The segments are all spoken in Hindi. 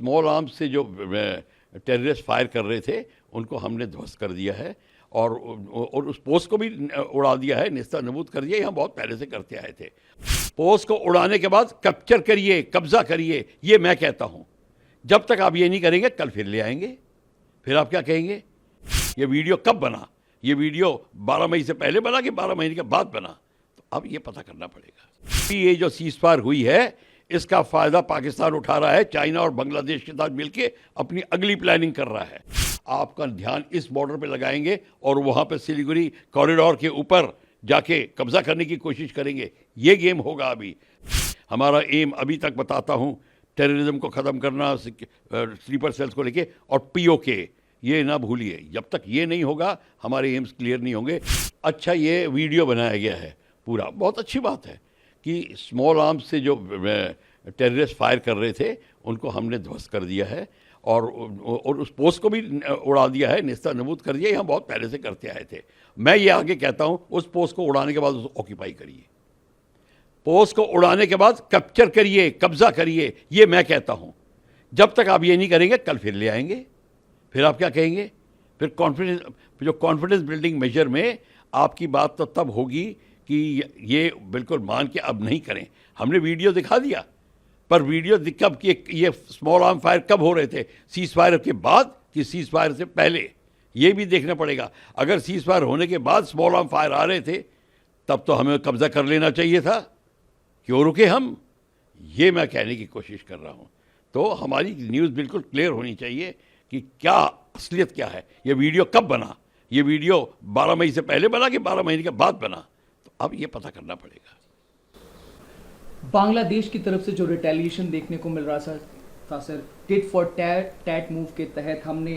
स्मॉल आर्म्स से जो टेररिस्ट फायर कर रहे थे उनको हमने ध्वस्त कर दिया है और उस पोस्ट को भी उड़ा दिया है, निस्ता नबूद कर दिया। हम बहुत पहले से करते आए थे। पोस्ट को उड़ाने के बाद कैप्चर करिए, कब्जा करिए, ये मैं कहता हूँ। जब तक आप ये नहीं करेंगे कल फिर ले आएंगे। फिर आप क्या कहेंगे, ये वीडियो कब बना? ये वीडियो 12 मई से पहले बना कि 12 महीने के बाद बना? तो अब ये पता करना पड़ेगा। ये जो सीज फायर हुई है इसका फायदा पाकिस्तान उठा रहा है, चाइना और बांग्लादेश के साथ मिलकर अपनी अगली प्लानिंग कर रहा है। आपका ध्यान इस बॉर्डर पे लगाएंगे और वहां पे सिलीगुड़ी कॉरिडोर के ऊपर जाके कब्जा करने की कोशिश करेंगे। ये गेम होगा। अभी हमारा एम अभी तक बताता हूं, टेररिज्म को ख़त्म करना, स्लीपर सेल्स को लेके, और पीओके, ये ना भूलिए। जब तक ये नहीं होगा हमारे एम्स क्लियर नहीं होंगे। अच्छा, ये वीडियो बनाया गया है पूरा, बहुत अच्छी बात है कि स्मॉल आर्म्स से जो टेररिस्ट फायर कर रहे थे उनको हमने ध्वस्त कर दिया है और उस पोस्ट को भी उड़ा दिया है, निस्ता नबूद कर दिया। हम बहुत पहले से करते आए थे। मैं ये आगे कहता हूँ, उस पोस्ट को उड़ाने के बाद उसको ऑक्यूपाई करिए, पोस्ट को उड़ाने के बाद कैप्चर करिए, कब्जा करिए, ये मैं कहता हूँ। जब तक आप ये नहीं करेंगे कल फिर ले आएंगे। फिर आप क्या कहेंगे, फिर कॉन्फिडेंस बिल्डिंग मेजर में आपकी बात तो तब होगी कि ये बिल्कुल मान के अब नहीं करें। हमने वीडियो दिखा दिया, पर वीडियो कब कि ये स्मॉल आर्म फायर कब हो रहे थे, सीज फायर के बाद कि सीज फायर से पहले, ये भी देखना पड़ेगा। अगर सीज फायर होने के बाद स्मॉल आर्म फायर आ रहे थे तब तो हमें कब्जा कर लेना चाहिए था। क्यों रुके हम? ये मैं कहने की कोशिश कर रहा हूँ। तो हमारी न्यूज़ बिल्कुल क्लियर होनी चाहिए कि क्या असलियत क्या है। ये वीडियो कब बना? ये वीडियो 12 मई से पहले बना कि 12 महीने के बाद बना? तो अब ये पता करना पड़ेगा। बांग्लादेश की तरफ से जो रिटेलिएशन देखने को मिल रहा था sir, tit for tat move के तहत हमने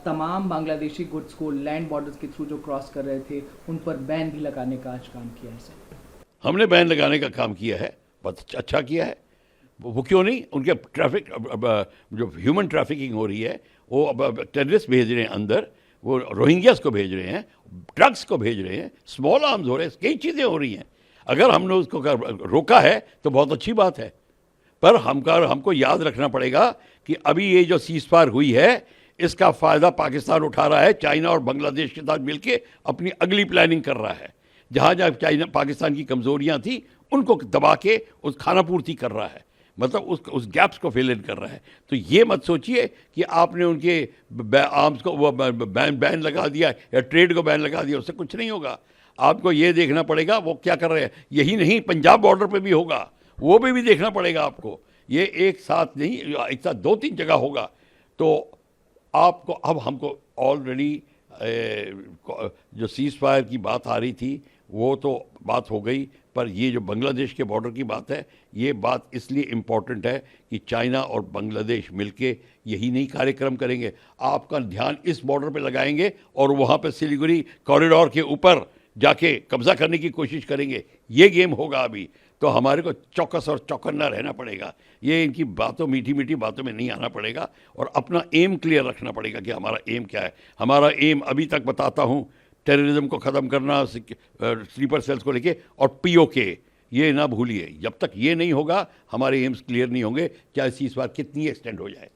तमाम बांग्लादेशी गुड्स को लैंड बॉर्डर्स के थ्रू जो क्रॉस कर रहे थे उन पर बैन भी लगाने का आज काम किया है सर। हमने बैन लगाने का काम किया है, बहुत अच्छा किया है। वो क्यों नहीं, उनके ट्रैफिक जो ह्यूमन ट्रैफिकिंग हो रही है, वो अब टेररिस्ट भेज रहे हैं अंदर, वो रोहिंग्यास को भेज रहे हैं, ड्रग्स को भेज रहे हैं, स्मॉल आर्म्स हो रहे हैं, कई चीज़ें हो रही हैं। अगर हमने उसको रोका है तो बहुत अच्छी बात है, पर हमको याद रखना पड़ेगा कि अभी ये जो सीज फायर हुई है इसका फ़ायदा पाकिस्तान उठा रहा है, चाइना और बांग्लादेश के साथ मिलकर अपनी अगली प्लानिंग कर रहा है। जहाँ जहाँ चाइना पाकिस्तान की कमज़ोरियाँ थी उनको दबा के उस खाना पूर्ति कर रहा है, मतलब उस गैप्स को फिल इन कर रहा है। तो ये मत सोचिए कि आपने उनके आर्म्स को वो बैन लगा दिया या ट्रेड को बैन लगा दिया, उससे कुछ नहीं होगा। आपको ये देखना पड़ेगा वो क्या कर रहे हैं। यही नहीं, पंजाब बॉर्डर पे भी होगा, वो भी देखना पड़ेगा आपको। ये एक साथ नहीं, एक साथ 2-3 जगह होगा। तो आपको अब हमको ऑलरेडी जो सीज फायर की बात आ रही थी वो तो बात हो गई, पर ये जो बांग्लादेश के बॉर्डर की बात है, ये बात इसलिए इम्पॉर्टेंट है कि चाइना और बांग्लादेश मिलके यही नहीं कार्यक्रम करेंगे। आपका ध्यान इस बॉर्डर पे लगाएंगे और वहाँ पे सिलीगुड़ी कॉरिडोर के ऊपर जाके कब्जा करने की कोशिश करेंगे। ये गेम होगा अभी। तो हमारे को चौकस और चौकन्ना रहना पड़ेगा। ये इनकी बातों, मीठी मीठी बातों में नहीं आना पड़ेगा और अपना एम क्लियर रखना पड़ेगा कि हमारा एम क्या है। हमारा एम अभी तक बताता हूँ, टेररिज्म को ख़त्म करना, स्लीपर सेल्स को लेके, और पीओके, ये ना भूलिए। जब तक ये नहीं होगा हमारे एम्स क्लियर नहीं होंगे, चाहे सीज फायर कितनी एक्सटेंड हो जाए।